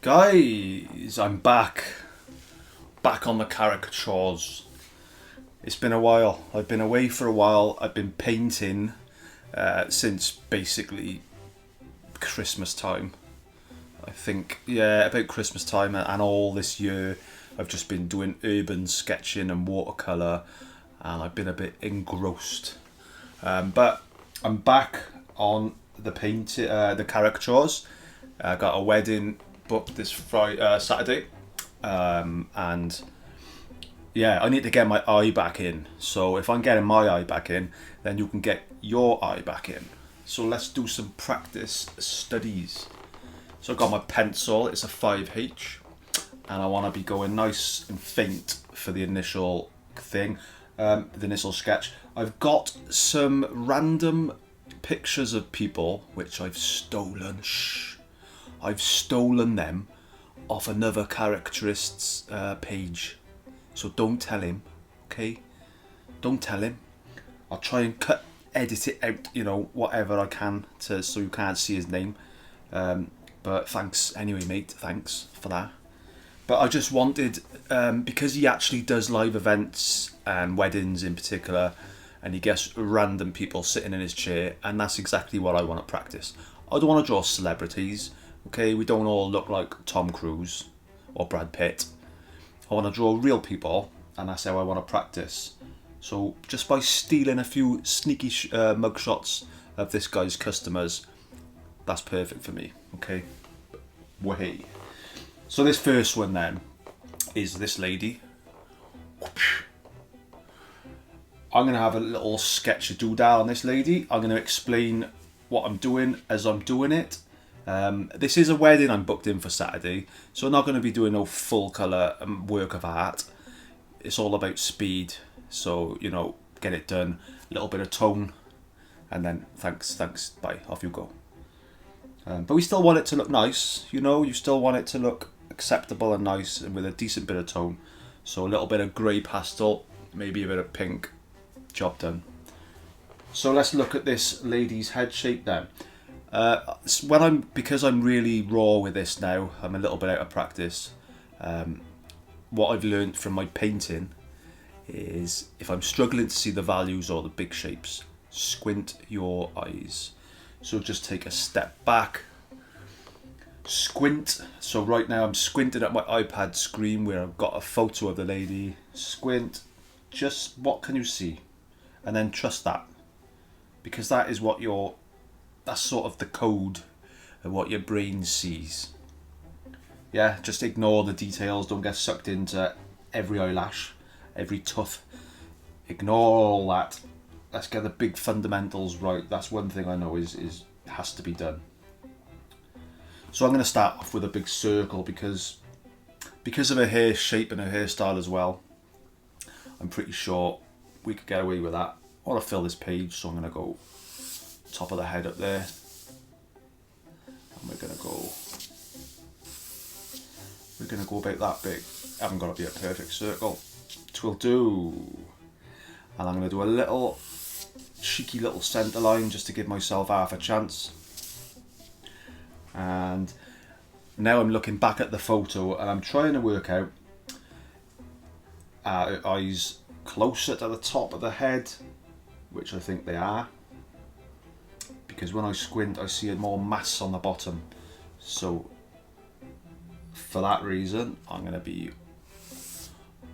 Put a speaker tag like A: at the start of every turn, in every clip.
A: Guys, I'm back. Back on the caricatures. It's been a while. I've been away for a while. I've been painting since basically Christmas time. I think, yeah, about Christmas time and all this year I've just been doing urban sketching and watercolour, and I've been a bit engrossed. But I'm back on the caricatures. I got a wedding booked this Saturday, and yeah, I need to get my eye back in. So if I'm getting my eye back in, then you can get your eye back in. So let's do some practice studies. So I've got my pencil, it's a 5H, and I want to be going nice and faint for the initial thing, the initial sketch. I've got some random pictures of people which I've stolen. I've stolen them off another caricaturist's page. So don't tell him, okay? Don't tell him. I'll try and edit it out, whatever I can so you can't see his name. But thanks anyway, mate. Thanks for that. But I just wanted, because he actually does live events and weddings in particular, and he gets random people sitting in his chair, and that's exactly what I want to practice. I don't want to draw celebrities, okay? We don't all look like Tom Cruise or Brad Pitt. I want to draw real people, and that's how I want to practice. So just by stealing a few sneaky mugshots of this guy's customers, that's perfect for me, okay? Way. So this first one then is this lady. I'm going to have a little sketch of doodah on this lady. I'm going to explain what I'm doing as I'm doing it. This is a wedding I'm booked in for Saturday, so I'm not going to be doing no full colour work of art. It's all about speed, so, get it done. A little bit of tone, and then thanks, bye, off you go. But we still want it to look nice, you still want it to look acceptable and nice and with a decent bit of tone. So a little bit of grey pastel, maybe a bit of pink, job done. So let's look at this lady's head shape then. Because I'm really raw with this now, I'm a little bit out of practice. What I've learned from my painting is if I'm struggling to see the values or the big shapes, squint your eyes. So just take a step back, squint. So right now I'm squinting at my iPad screen where I've got a photo of the lady. Squint, just what can you see? And then trust that, because that is that's sort of the code of what your brain sees. Yeah, just ignore the details, don't get sucked into every eyelash, every tooth. Ignore all that. Let's get the big fundamentals right. That's one thing I know is has to be done. So I'm going to start off with a big circle because of her hair shape and her hairstyle as well. I'm pretty sure we could get away with that. I want to fill this page, so I'm going to go top of the head up there. And we're going to go about that big. Haven't got to be a perfect circle. It will do. And I'm going to do a little cheeky little centre line just to give myself half a chance. And now I'm looking back at the photo and I'm trying to work out her eyes closer to the top of the head, which I think they are, because when I squint I see more mass on the bottom. So for that reason I'm going to be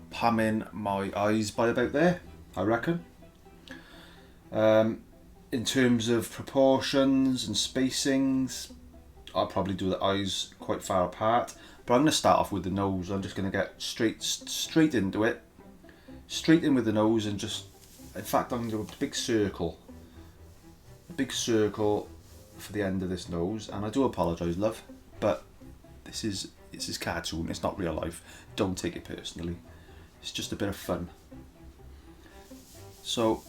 A: pamming my eyes by about there, I reckon. In terms of proportions and spacings, I'll probably do the eyes quite far apart, but I'm going to start off with the nose. I'm just going to get straight into it, straight in with the nose, and in fact I'm going to do a big circle for the end of this nose. And I do apologise, love, but this is cartoon, it's not real life. Don't take it personally, it's just a bit of fun. So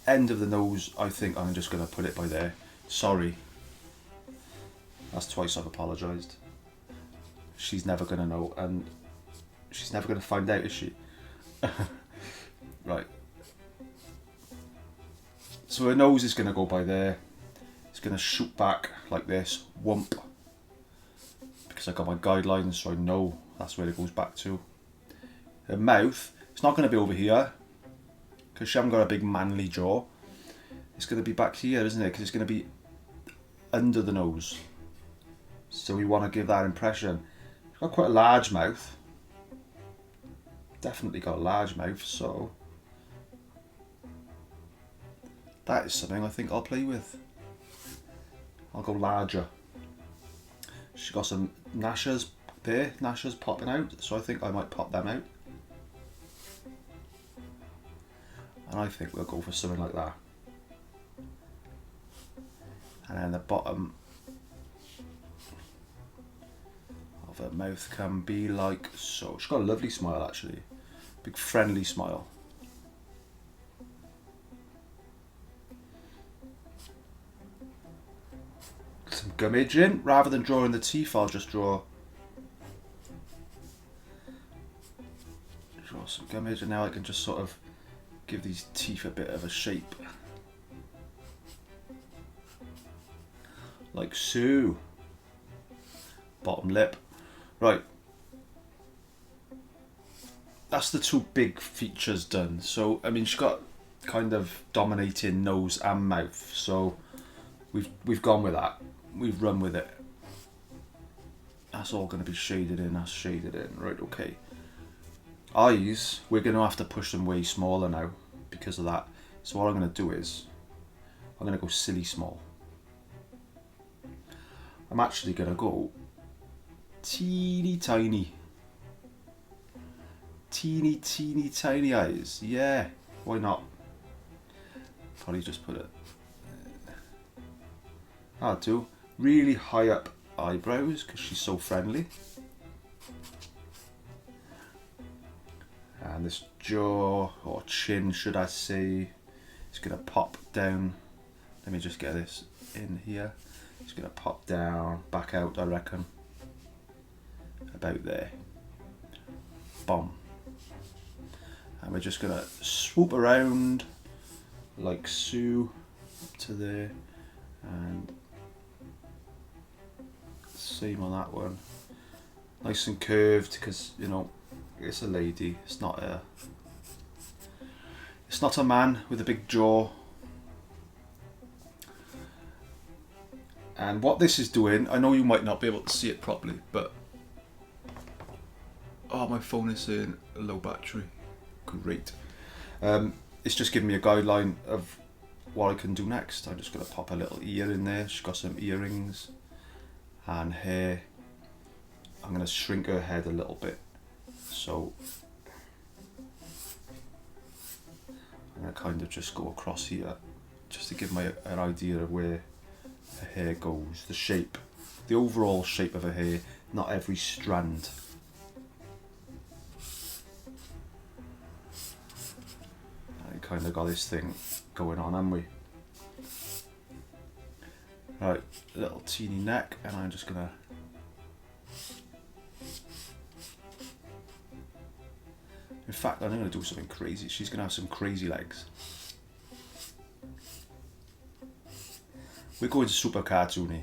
A: end of the nose, I think I'm just going to put it by there. Sorry, that's twice I've apologised. She's never going to know, and she's never going to find out, is she? Right, so her nose is going to go by there. It's going to shoot back like this, whump, because I got my guidelines, so I know that's where it goes back to. Her mouth, it's not going to be over here because she hasn't got a big manly jaw. It's going to be back here, isn't it? Because it's going to be under the nose. So we want to give that impression. She's got quite a large mouth. Definitely got a large mouth, so that is something I think I'll play with. I'll go larger. She's got some gnashers there, gnashers popping out, so I think I might pop them out. And I think we'll go for something like that. And then the bottom of her mouth can be like so. She's got a lovely smile actually. Big friendly smile. Some gummage in. Rather than drawing the teeth, I'll just draw some gummage, and now I can just sort of give these teeth a bit of a shape. Like so. Bottom lip. Right. That's the two big features done. So, I mean, she's got kind of dominating nose and mouth. So, we've gone with that. We've run with it. That's all going to be shaded in. That's shaded in. Right, okay. Eyes, we're going to have to push them way smaller now because of that. So what I'm going to do is, I'm going to go silly small. I'm actually going to go teeny tiny. Teeny tiny eyes. Yeah, why not? Probably just put it. I'll do really high up eyebrows because she's so friendly. And this jaw, or chin should I say, is going to pop down. Let me just get this in here. It's going to pop down, back out I reckon. About there. Boom. And we're just going to swoop around like so, up to there. And same on that one. Nice and curved because, you know, it's a lady, it's not a man with a big jaw. And what this is doing, I know you might not be able to see it properly, but oh, my phone is saying low battery. Great. It's just giving me a guideline of what I can do next. I'm just going to pop a little ear in there. She's got some earrings and hair. I'm going to shrink her head a little bit. So I'm going to kind of just go across here just to give my an idea of where her hair goes, the shape, the overall shape of her hair, not every strand. I kind of got this thing going on, haven't we? Right, little teeny neck, and I'm just going to in fact, I'm going to do something crazy. She's going to have some crazy legs. We're going super cartoony.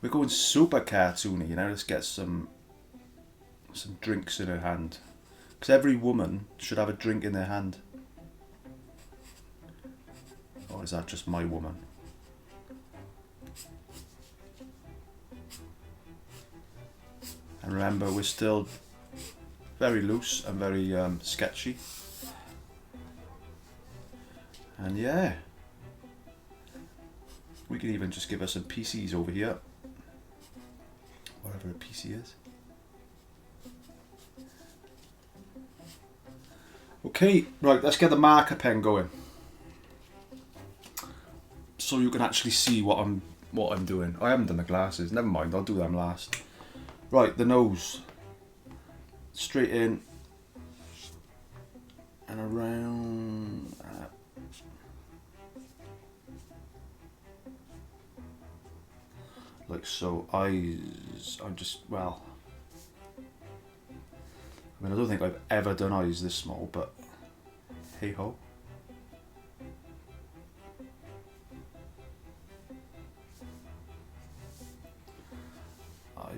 A: We're going super cartoony, you know. Let's get some drinks in her hand. Because every woman should have a drink in their hand. Or is that just my woman? And remember, we're still very loose and very sketchy. And yeah, we can even just give her some PCs over here. Whatever a PC is. Okay, right, let's get the marker pen going. So you can actually see what I'm doing. I haven't done the glasses, never mind, I'll do them last. Right, the nose. Straight in and around. Like so. Eyes. I'm just, well, I mean, I don't think I've ever done eyes this small, but hey ho.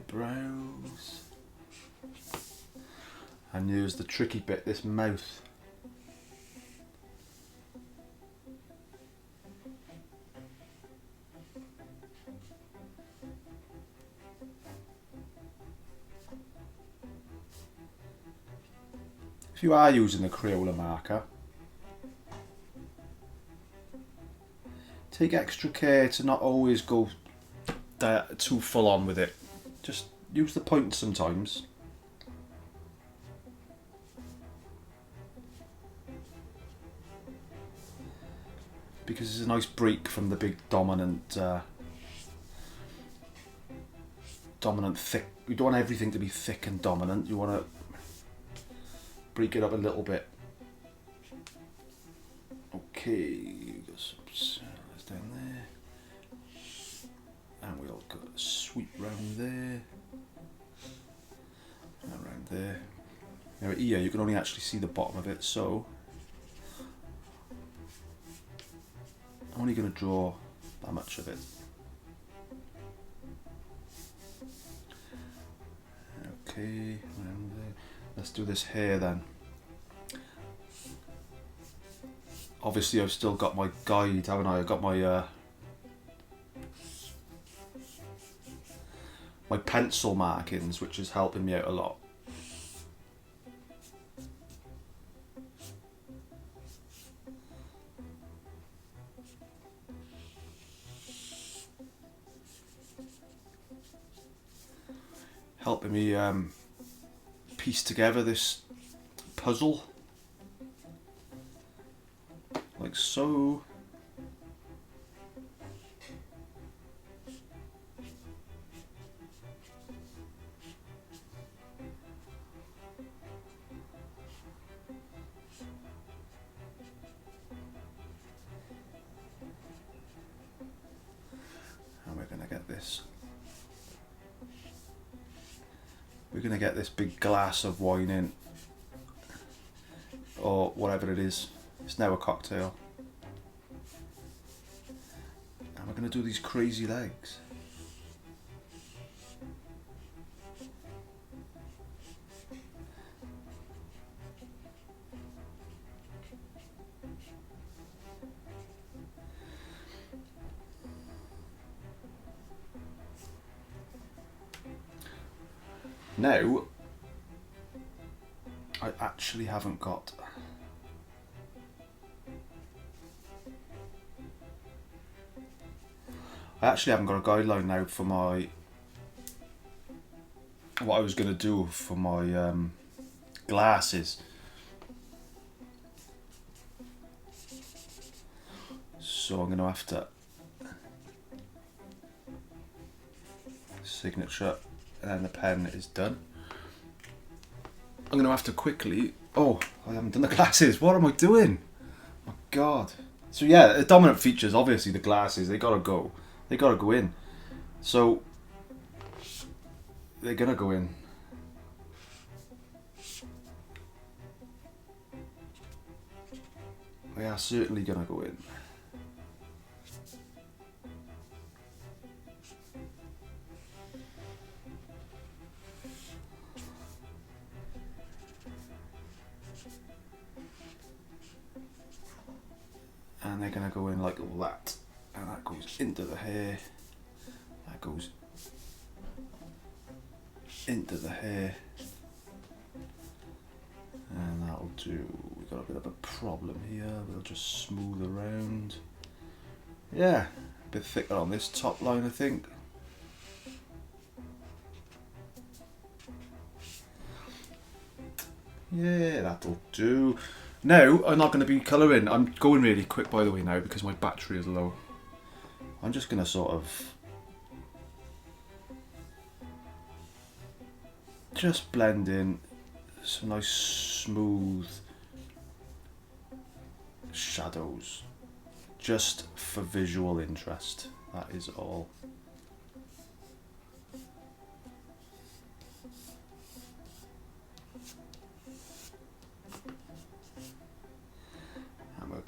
A: eyebrows. And here's the tricky bit, this mouth. If you are using the Crayola marker, take extra care to not always go too full on with it. Just use the point sometimes. Because it's a nice break from the big dominant thick. You don't want everything to be thick and dominant. You want to break it up a little bit. Okay, got some cells down there, and we'll go sweep round there, and around there. Now here you can only actually see the bottom of it, so I'm only going to draw that much of it. Okay, around there. Let's do this hair then. Obviously I've still got my guide, haven't I? I've got my my pencil markings, which is helping me out a lot. Helping me piece together this puzzle, like so. And we're going to get this. We're going to get this big glass of wine in, or whatever it is. It's now a cocktail. And we're going to do these crazy legs. Now, I actually haven't got a guideline now for my what I was going to do for my glasses. So I'm going to have to signature, and then the pen is done. I'm going to have to quickly... Oh, I haven't done the glasses. What am I doing? Oh, God. So yeah, the dominant features, obviously the glasses, they got to go. They got to go in. So, they're going to go in. They are certainly going to go in. And they're going to go in like that, and that goes into the hair, that goes into the hair, and that'll do. We've got a bit of a problem here, we'll just smooth around. Yeah, a bit thicker on this top line, I think. Yeah, that'll do. Now, I'm not going to be colouring. I'm going really quick, by the way, now, because my battery is low. I'm just going to sort of just blend in some nice smooth shadows, just for visual interest. That is all.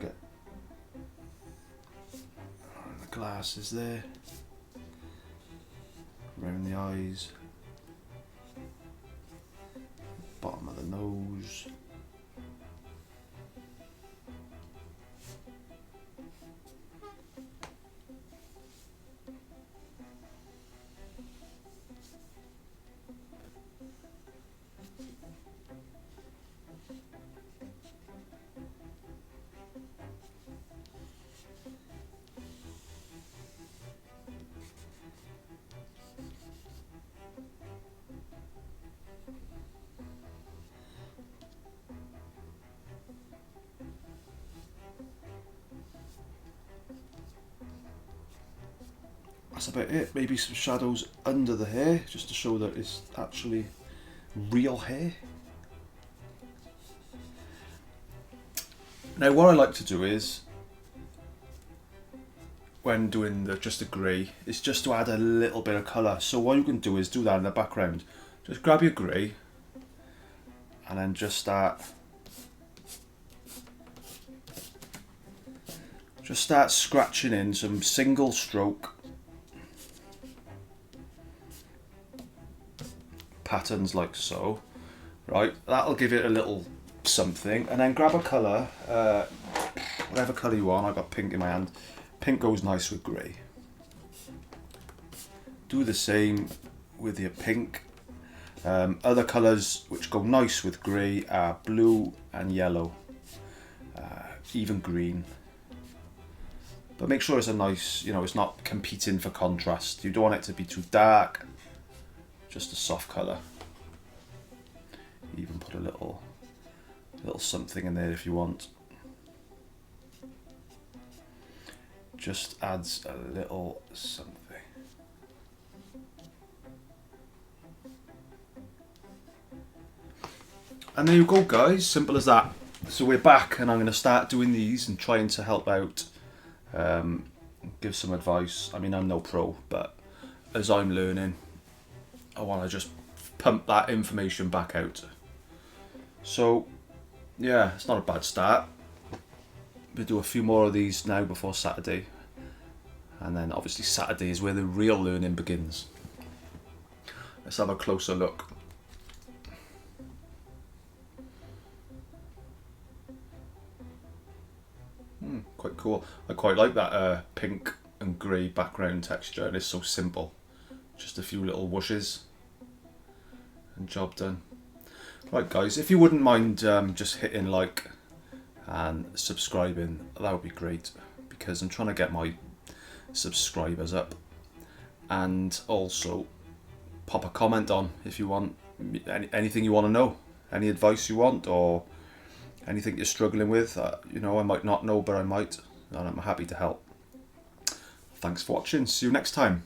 A: Get the glasses there, around the eyes, shadows. That's about it. Maybe some shadows under the hair, just to show that it's actually real hair. Now what I like to do is, when doing just the grey, is just to add a little bit of colour. So what you can do is do that in the background. Just grab your grey and then just start scratching in some single stroke patterns like so. Right, that'll give it a little something, and then grab a colour, whatever colour you want. I've got pink in my hand. Pink goes nice with grey. Do the same with your pink. Other colours which go nice with grey are blue and yellow, even green. But make sure it's a nice, it's not competing for contrast. You don't want it to be too dark, just a soft colour. Even put a little something in there if you want. Just adds a little something. And there you go, guys, simple as that. So we're back, and I'm going to start doing these and trying to help out, give some advice. I mean, I'm no pro, but as I'm learning, I want to just pump that information back out. So yeah, it's not a bad start. We'll do a few more of these now before Saturday, and then obviously Saturday is where the real learning begins. Let's have a closer look. Quite cool. I quite like that pink and grey background texture, and it's so simple. Just a few little whooshes and job done. Right guys, if you wouldn't mind just hitting like and subscribing, that would be great, because I'm trying to get my subscribers up. And also pop a comment on if you want anything you want to know, any advice you want, or anything you're struggling with. I might not know, but I might, and I'm happy to help. Thanks for watching. See you next time.